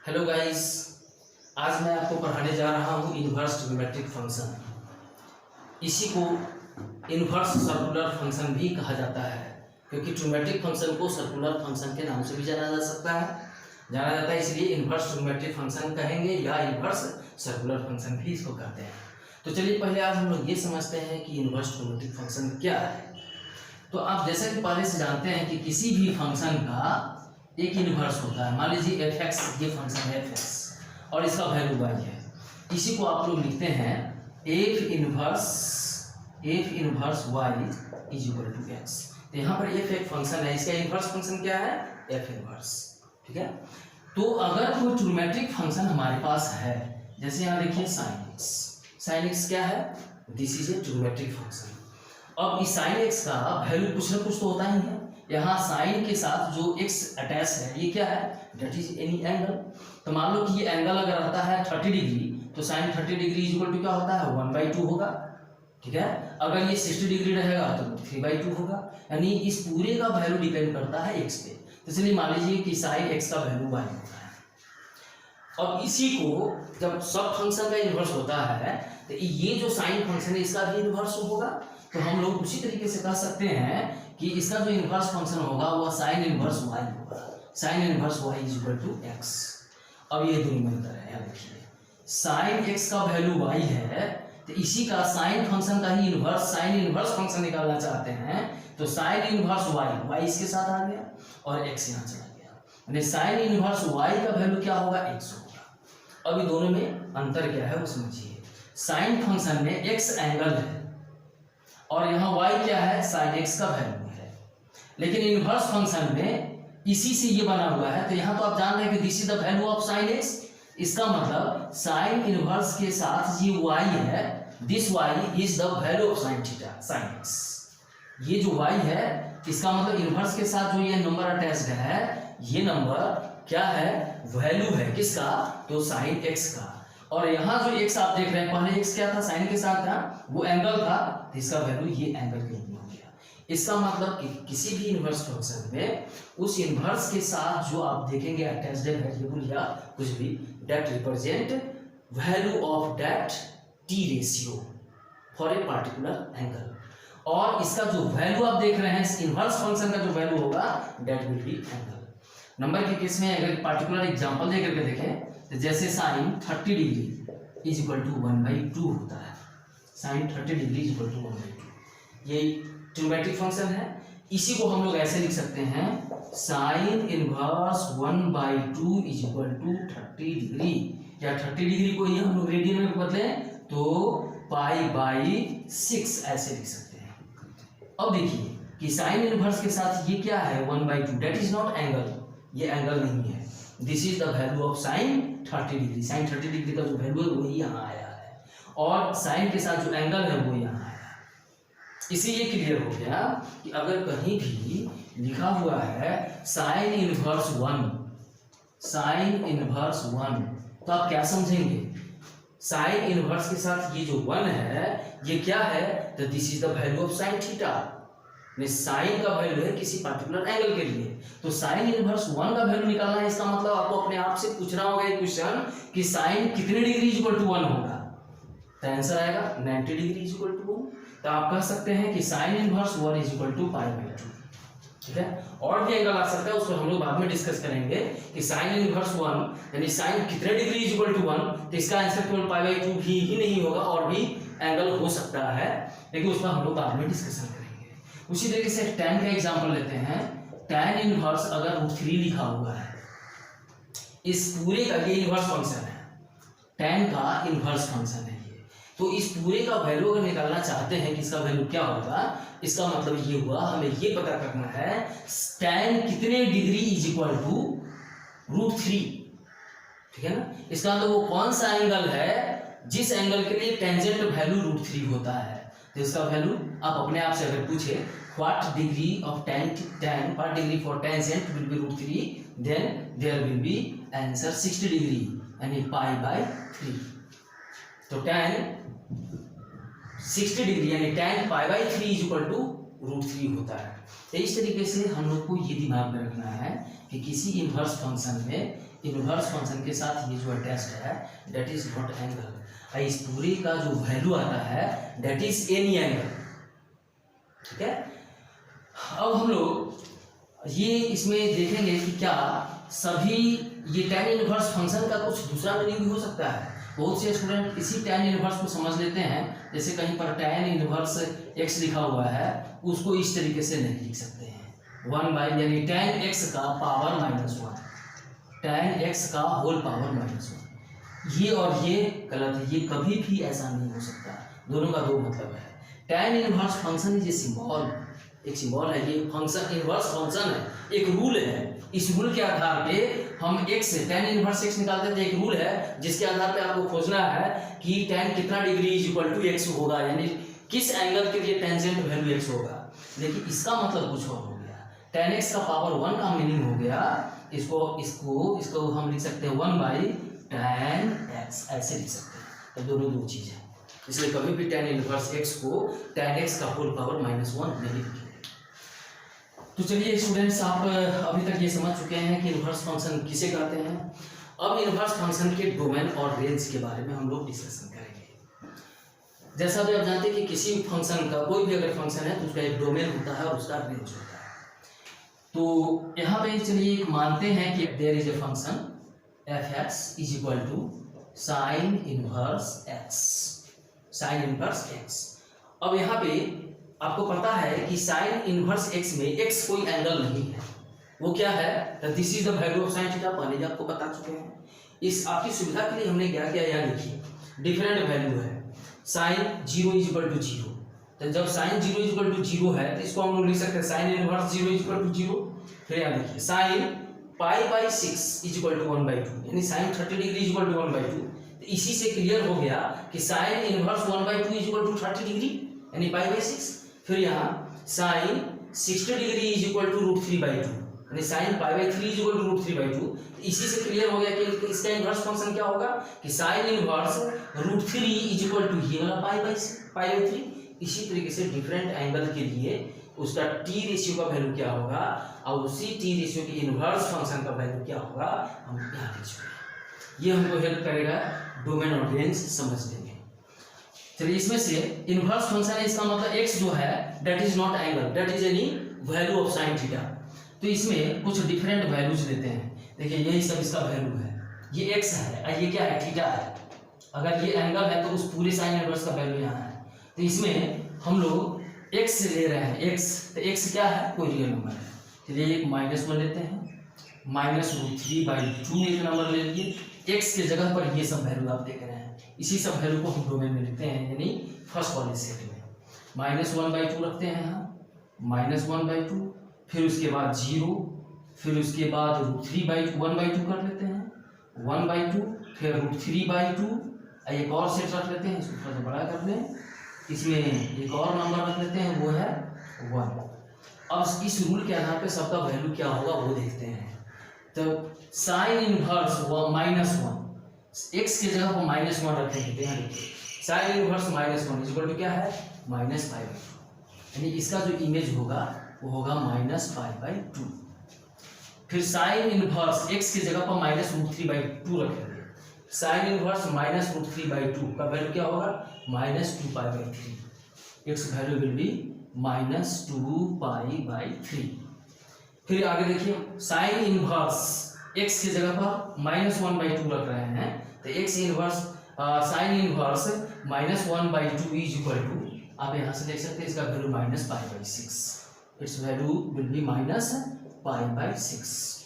Hello guys, आज मैं आपको पढ़ाने जा रहा हूँ इन्वर्स ट्रिग्नोमेट्रिक फंक्शन। इसी को इन्वर्स सर्कुलर फंक्शन भी कहा जाता है, क्योंकि ट्रिग्नोमेट्रिक फंक्शन को सर्कुलर फंक्शन के नाम से भी जाना जा सकता है, इसलिए इन्वर्स ट्रिग्नोमेट्रिक फंक्शन कहेंगे या इन्वर्स सर्कुलर फंक्शन भी इसको कहते हैं। तो चलिए पहले आज हम लोग ये समझते हैं कि इन्वर्स ट्रिग्नोमेट्रिक फंक्शन क्या है। तो आप जैसा कि पहले से जानते हैं कि किसी भी फंक्शन का एक इन्वर्स होता है। मान लीजिए एफ एक्स, ये फंक्शन है एफ एक्स और इसका वैल्यू वाई है। इसी को आप लोग लिखते हैं f inverse y is equal to x. तो यहाँ पर एफ एक फंक्शन है, इसका इन्वर्स फंक्शन क्या है? F inverse. ठीक है। तो अगर कोई ट्रिग्नोमेट्रिक फंक्शन हमारे पास है, जैसे यहाँ देखिए साइन एक्स क्या है? This is a trigonometric function. अब इस साइन एक्स का वैल्यू कुछ ना कुछ तो होता ही है। यहाँ साइन के साथ जो x अटैच है ये क्या है? That is any angle. तो मान लो कि ये एंगल अगर रहता है 30 डिग्री, तो sine 30 degree is equal to क्या होता है? 1/2 होगा। ठीक है। अगर ये 60 डिग्री रहेगा तो 3/2 होगा। यानी इस पूरे का वैल्यू डिपेंड करता है x पे। तो इसलिए मान लीजिए कि साइन x का वैल्यू y होता है। अब इसी को जब सब फंक्शन का इन्वर्स होता है तो ये जो साइन फंक्शन है इसका भी इन्वर्स होगा। तो हम लोग उसी तरीके से कह सकते हैं कि इसका जो इन्वर्स फंक्शन होगा वह साइन इन्वर्स y होगा। Sine inverse y is equal to x। अब ये दोनों में अंतर है। देखिए साइन x का वैल्यू y है, तो इसी का साइन फंक्शन का ही इन्वर्स साइन इन्वर्स फंक्शन निकालना चाहते हैं तो साइन इन्वर्स y इसके साथ आ गया और x यहाँ चला गया। यानी साइन इन्वर्स y का वैल्यू क्या होगा? x होगा। अब ये दोनों में अंतर क्या है वो समझिए। साइन फंक्शन में x एंगल है और यहाँ y क्या है? साइन x का वैल्यू है। लेकिन इन्वर्स फंक्शन में इसी से ये बना हुआ है, तो यहाँ तो आप जान रहे हैं कि this is the value of sign x। इसका मतलब साइन इन्वर्स के साथ ये y है, this y is the value of sine theta sign x। ये जो y है इसका मतलब इन्वर्स के साथ जो ये नंबर अटैच्ड है, ये नंबर क्या है? वैल्यू है किसका? तो साइन x का। और यहाँ जो x आप देख रहे हैं, पहले x क्या था? साइन के साथ था, वो एंगल था, तो इसका वैल्यू ये एंगल के रूप में हो गया। इसका मतलब कि किसी भी इन्वर्स फंक्शन में उस इन्वर्स के साथ जो आप देखेंगे अटैच्ड वेरिएबल या कुछ भी, that represent value of that T ratio for a particular angle. और इसका जो वैल्यू आप देख रहे हैं इन्वर्स फंक्शन का जो वैल्यू होगा that will be angle. Number के केस में अगर पार्टिकुलर एग्जांपल देकर के देखें तो जैसे sine 30 degree is equal to 1/2 होता है। Sine 30 degree is equal to 1/2 ये ट्रिग्नोमेट्रिक फंक्शन है। इसी को हम लोग ऐसे लिख सकते हैं sine inverse 1/2 is equal to 30 degree, या 30 डिग्री को ही हम लोग रेडियन में बदलें तो π/6 ऐसे लिख सकते हैं। अब देखिए कि साइन इनवर्स के साथ ये क्या है? 1/2, दैट इज नॉट एंगल, ये एंगल नहीं है। This is the value of sine 30 degree. Sine 30 degree का जो वैल्यू है वही यहाँ आया है और साइन के साथ जो एंगल है वो यहाँ आया है। इसीलिए क्लियर हो गया कि अगर कहीं भी लिखा हुआ है साइन इनवर्स 1, तो आप क्या समझेंगे? साइन इनवर्स के साथ ये जो 1 है ये क्या है? तो this is the value of sine theta. Sine का वैल्यू है किसी पर्टिकुलर एंगल के लिए, तो साइन इनवर्स 1 का वैल्यू निकालना है। इसका मतलब आपको अपने आप से पूछना होगा एक क्वेश्चन कि साइन कितने डिग्री इज इक्वल टू 1 होगा? तो आंसर आएगा 90 डिग्री इज इक्वल टू 1। तो आप कह सकते हैं कि sine inverse 1 is equal to π/2। ठीक है। और भी एंगल आ सकता है, उसको हम लोग बाद में डिस्कस करेंगे कि साइन इनवर्स 1 यानी साइन कितने डिग्री इज इक्वल टू 1, तो इसका आंसर केवल π/2 ही नहीं होगा, और भी एंगल हो सकता है, लेकिन उसका हम लोग बाद में डिस्कशन करेंगे। उसी तरीके से tan का एग्जांपल लेते हैं। tan इनवर्स अगर √3 लिखा हुआ है, इस पूरे का ये इनवर्स फंक्शन है, tan का इनवर्स फंक्शन है ये, तो इस पूरे का वैल्यू अगर निकालना चाहते हैं कि इसका वैल्यू क्या होगा, इसका मतलब ये हुआ हमें ये पता करना है tan कितने डिग्री इज इक्वल टू √3। ठीक है ना। इसका मतलब वो कौन सा एंगल है जिस एंगल के लिए टेंजेंट वैल्यू √3 होता है। तो इसका वैल्यू आप अपने आप से अगर पूछे what degree of tan per degree for tangent will be √3, then there will be answer 60 degree यानी π/3। तो tan 60 डिग्री यानी tan π/3 इज इक्वल टू √3 होता है। तो इस तरीके से हम लोग को ये दिमाग में रखना है कि किसी इन्वर्स फंक्शन में इनवर्स फंक्शन के साथ ये जो अटैच्ड है दैट इज नॉट एंगल। इस पूरे का जो वैल्यू आता है दैट इज एनी एंगल। ठीक है, अब हम लोग ये इसमें देखेंगे कि क्या सभी ये tan इनवर्स फंक्शन का कुछ दूसरा मीनिंग भी हो सकता है। बहुत से स्टूडेंट इसी tan इनवर्स को समझ लेते हैं, जैसे कहीं पर tan इनवर्स x लिखा हुआ है उसको इस तरीके से नहीं लिख सकते हैं 1 बाई यानी tan x का पावर -1, tan x का होल पावर -1। ये और ये गलत है, ये कभी भी ऐसा नहीं हो सकता। दोनों का दो मतलब है। tan inverse function is a symbol, एक सिंबल है। ये फंक्शन इनवर्स फंक्शन है, एक रूल है। इस रूल के आधार पे हम x tan इनवर्स x निकालते थे। एक रूल है जिसके आधार पे आपको खोजना है कि tan कितना degree is equal to x होगा, यानी किस एंगल के लिए टेंजेंट वैल्यू x होगा। लेकिन इसका मतलब कुछ और हो गया। tan x का पावर 1 का मीनिंग हो गया, इसको हम लिख सकते हैं 1 बाई tan x, ऐसे लिख सकते हैं। तो दोनों दो चीज है, इसलिए कभी भी tan इनवर्स x को tan x का होल पावर -1 नहीं लिखेंगे। तो चलिए स्टूडेंट्स, आप अभी तक ये समझ चुके हैं कि इनवर्स फंक्शन किसे कहते हैं। अब इनवर्स फंक्शन के डोमेन और रेंज के बारे में हम लोग डिस्कशन करेंगे। जैसा भी आप जानते हैं कि किसी फंक्शन का कोई भी अगर फंक्शन है तो उसका एक डोमेन होता है और उसका रेंज होता है। तो यहाँ पे चलिए एक मानते हैं कि there is a function f(x) is equal to sine inverse x, sine inverse x। अब यहाँ पे आपको पता है कि साइन इनवर्स x में x कोई एंगल नहीं है, वो क्या है, this is the value of sine theta. पहले ही आपको बता चुके हैं। इस आपकी सुविधा के लिए हमने क्या किया, यहाँ लिखिए डिफरेंट वैल्यू है। साइन 0 इज इक्वल टू 0, तो जब साइन 0 इज इक्वल टू 0 है तो इसको हम लोग लिख सकते हैं sine inverse 0 is equal to 0। फिर यहाँ देखिए साइन π/6 इज इक्वल टू 1/2, यानी sine 30 degree is equal to 1/2। तो इसी से क्लियर हो गया कि sine inverse 1/2 is equal to 30 degree यानी π/6। फिर यहाँ sine 60 degree is equal to √3/2, यानी साइन π/3 इज इक्वल टू √3/2। तो इसी से क्लियर हो गया कि इसका इनवर्स फंक्शन क्या होगा कि sine inverse √3 is equal to ये वाला π/3। इसी तरीके से डिफरेंट एंगल के लिए उसका टी रेशियो का वैल्यू क्या होगा और उसी टी रेशियो के इनवर्स फंक्शन का वैल्यू क्या होगा हम यहाँ लिख चुके हैं। ये हमको हेल्प करेगा डोमेन और रेंज समझने में। चलिए इसमें से इनवर्स फंक्शन है, इसका मतलब x जो है that is not angle, that is any value of sine theta. तो इसमें कुछ डिफरेंट वैल्यूज देते हैं। देखिए यही सब इसका वैल्यू है, ये x है और ये क्या है, थीटा है। अगर ये एंगल है तो उस पूरे साइन इनवर्स का वैल्यू यहाँ है। तो इसमें हम लोग x ले रहे हैं, x, तो x क्या है, कोई रियल नंबर है। चलिए एक -1 लेते हैं, -√3/2 एक नंबर ले लीजिए। x के जगह पर ये सब वैल्यू आप देख रहे हैं, इसी सब वैल्यू को हम डोमेन में लिखते हैं, यानी फर्स्ट वाले सेट में -1/2 रखते हैं यहाँ, -1/2, फिर उसके बाद 0, फिर उसके बाद √3/1/2 कर लेते हैं 1/2, फिर √3/2, एक और सेट रख लेते हैं, इसको थोड़ा सा बड़ा कर लें, इसमें एक और नंबर रख लेते हैं वो है 1। अब इस रूल के आधार पे सबका वैल्यू क्या होगा वो देखते हैं। तो साइन इनवर्स -1, x के जगह पर -1 रखेंगे, यहाँ देखिए sine inverse -1 is equal to क्या है, -π/2, यानी इसका जो इमेज होगा वो होगा -π/2। फिर साइन इनवर्स x के जगह पर -√3/2 रखेंगे, साइन इनवर्स -√3/2 का वैल्यू क्या होगा, -2π/3। x value will be -2π/3। फिर आगे देखिए साइन इनवर्स x की जगह पर -1/2 रख रहे हैं, तो x inverse sine inverse -1/2 is equal to, आप यहाँ से देख सकते हैं इसका value -π/6, it's value will be -π/6।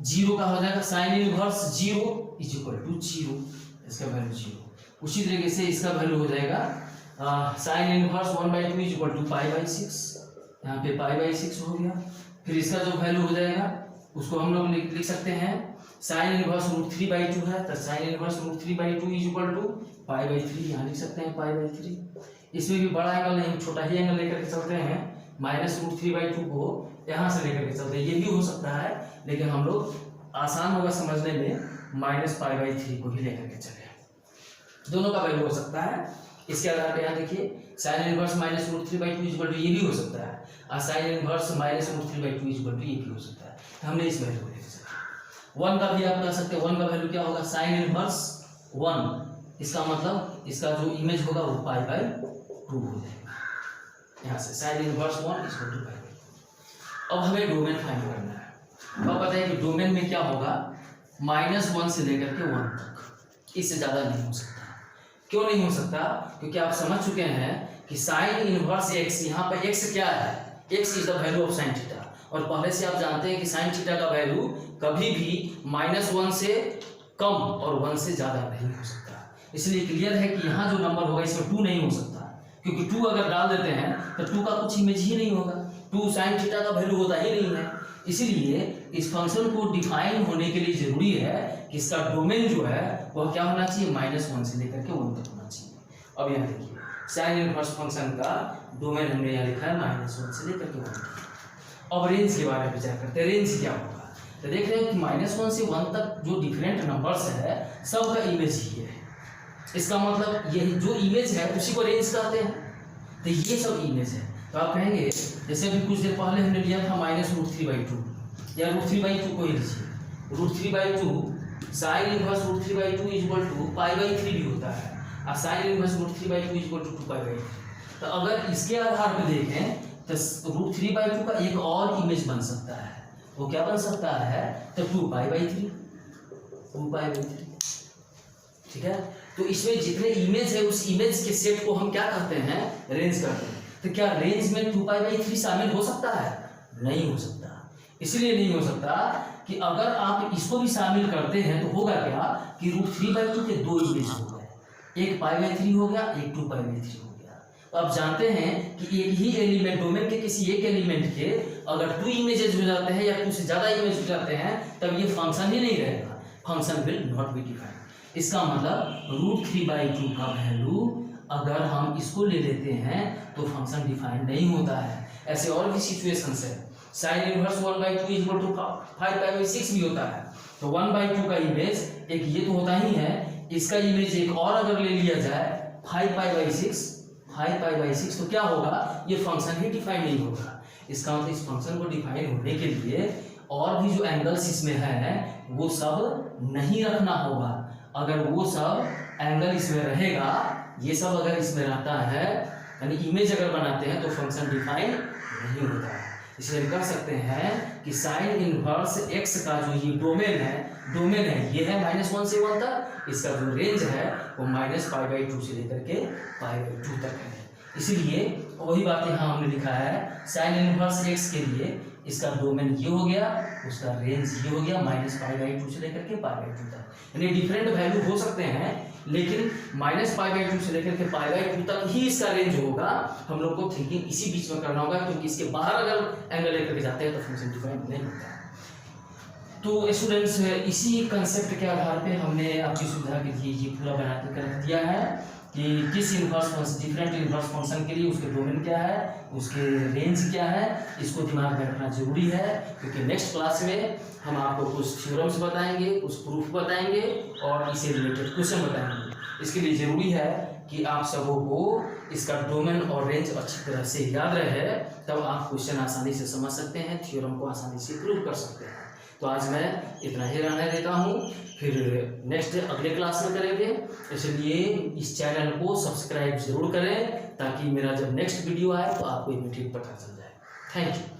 0 का हो जाएगा sine inverse 0 is equal to 0, इसका वैल्यू 0। उसी तरीके से इसका वैल्यू हो जाएगा sine inverse 1/2 is equal to π/6, यहाँ पे π/6 हो गया। फिर इसका जो वैल्यू हो जाएगा उसको हम लोग लिख सकते हैं, साइन इनवर्स √3/2 है, तो sine inverse √3/2 is equal to π/3, यहाँ लिख सकते हैं π/3। इसमें भी बड़ा एंगल नहीं, छोटा ही एंगल लेकर के चलते हैं, -√3/2 को यहाँ से लेकर के चलते हैं, ये भी हो सकता है, लेकिन हम लोग आसान होगा समझने में -π/3 को ही लेकर के चले। दोनों का वैल्यू हो सकता है। इसके आधार पर यहाँ देखिए sine inverse -√3/2 is equal to ये भी हो सकता है, और sine inverse -√3/2 is equal to ये भी हो सकता है। हमने इस वैल्यू को लेकर चला। 1 का भी आप कह सकते हैं, 1 का वैल्यू क्या होगा, साइन इनवर्स 1, इसका मतलब इसका जो इमेज होगा वो पाई बाय 2 हो जाएगा। यहाँ से sine inverse 1 equal to pi by 2। अब हमें डोमेन फाइंड करना है। तो आप बताइए कि डोमेन में क्या होगा, -1 से लेकर के 1 तक, इससे ज़्यादा नहीं हो सकता। क्यों नहीं हो सकता, क्योंकि आप समझ चुके हैं कि साइन इनवर्स x, यहाँ पर x क्या है, x is the value of sine theta, और पहले से आप जानते हैं कि साइन थीटा का वैल्यू कभी भी -1 से कम और 1 से ज़्यादा नहीं हो सकता। इसलिए क्लियर है कि यहाँ जो नंबर होगा इसमें 2 नहीं हो सकता, क्योंकि 2 अगर डाल देते हैं तो 2 का कुछ इमेज ही नहीं होगा, 2 साइन थीटा का वैल्यू होता ही नहीं है। इसीलिए इस फंक्शन को डिफाइन होने के लिए जरूरी है कि इसका डोमेन जो है वह क्या होना चाहिए, -1 से लेकर के 1 तक होना चाहिए। अब यहाँ देखिए साइन इनवर्स फंक्शन का डोमेन हमने यहाँ लिखा है -1 से लेकर के 1 तक। अब रेंज के बारे में विचार करते हैं, रेंज क्या होगा। तो देख रहे हैं कि -1 से 1 तक जो डिफरेंट नंबर्स है सबका इमेज ही है, इसका मतलब ये जो इमेज है उसी को रेंज कहते हैं। तो ये सब इमेज है। तो आप कहेंगे जैसे अभी कुछ देर पहले हमने लिया था -√3/2 या √3/2 को ही लीजिए, √3/2 साइन इनवर्स √3/2 इक्वल टू π/3 भी होता है, और साइन इनवर्स √3/2 इक्वल टू 2π/3। तो अगर इसके आधार पर देखें तो √3/2 का एक और इमेज बन सकता है, वो क्या बन सकता है, तो 2π/3, ठीक है। तो इसमें जितने इमेज है उस इमेज के सेट को हम क्या कहते हैं, रेंज कहते हैं। तो क्या रेंज में 2π/3 शामिल हो सकता है, नहीं हो सकता। इसलिए नहीं हो सकता कि अगर आप इसको भी शामिल करते हैं तो होगा क्या कि √3/2 के 2 इमेज हो गए, एक π/3 हो गया, एक 2π/3 हो गया। तो आप जानते हैं कि एक ही एलिमेंट, डोमेन के किसी एक एलिमेंट के अगर 2 इमेजेस हो जाते हैं या 2 से ज़्यादा इमेज हो जाते हैं तब ये फंक्शन ही नहीं रहेगा, function will not be defined. इसका मतलब √3/2 का वैल्यू अगर हम इसको ले लेते हैं तो फंक्शन डिफाइन नहीं होता है। ऐसे और भी सिचुएशंस है, साइन इनवर्स 1/2 इक्वल टू 5π/6 भी होता है। तो 1/2 का इमेज एक ये तो होता ही है, इसका इमेज एक और अगर ले लिया जाए 5π/6 तो क्या होगा, ये फंक्शन ही डिफाइन नहीं होगा। इसका मतलब इस फंक्शन को डिफाइन होने के लिए और भी जो एंगल्स इसमें है वो सब नहीं रखना होगा। अगर वो सब एंगल इसमें रहेगा, ये सब अगर इसमें रहता है, यानी इमेज अगर बनाते हैं तो फंक्शन डिफाइन नहीं होता है। इसलिए हम कह सकते हैं कि साइन इनवर्स x का जो ये डोमेन है ये है -1 से 1 तक, इसका जो रेंज है वो -π/2 से लेकर के π/2 तक है। इसीलिए वही बात यहाँ हमने लिखा है, साइन इनवर्स x के लिए इसका डोमेन ये हो गया, उसका रेंज ये हो गया -π/2 से लेकर के π/2 तक। यानी डिफरेंट वैल्यू हो सकते हैं, लेकिन -π/2 से लेकर के π/2 तक ही इसका रेंज होगा। हम लोग को थिंकिंग इसी बीच में करना होगा, क्योंकि इसके बाहर अगर एंगल लेकर के जाते हैं तो फंक्शन डिफाइन नहीं होता है। तो स्टूडेंट्स, इसी कंसेप्ट के आधार पे हमने आपकी सुविधा के लिए ये पूरा बना के रख दिया है कि किस डिफरेंट इनवर्स फंक्शन के लिए उसके डोमेन क्या है, उसके रेंज क्या है, इसको दिमाग में रखना जरूरी है। क्योंकि नेक्स्ट क्लास में हम आपको कुछ थ्योरम्स बताएंगे, कुछ प्रूफ बताएंगे और इससे रिलेटेड क्वेश्चन बताएंगे। इसके लिए जरूरी है कि आप सबों को इसका डोमेन और रेंज अच्छी तरह से याद रहे, तब आप क्वेश्चन आसानी से समझ सकते हैं, थ्योरम को आसानी से प्रूव कर सकते हैं। तो आज मैं इतना ही रहने देता हूँ, फिर नेक्स्ट अगले क्लास में करेंगे। इसलिए इस चैनल को सब्सक्राइब जरूर करें ताकि मेरा जब नेक्स्ट वीडियो आए तो आपको इमीडिएट पता चल जाए। Thank you.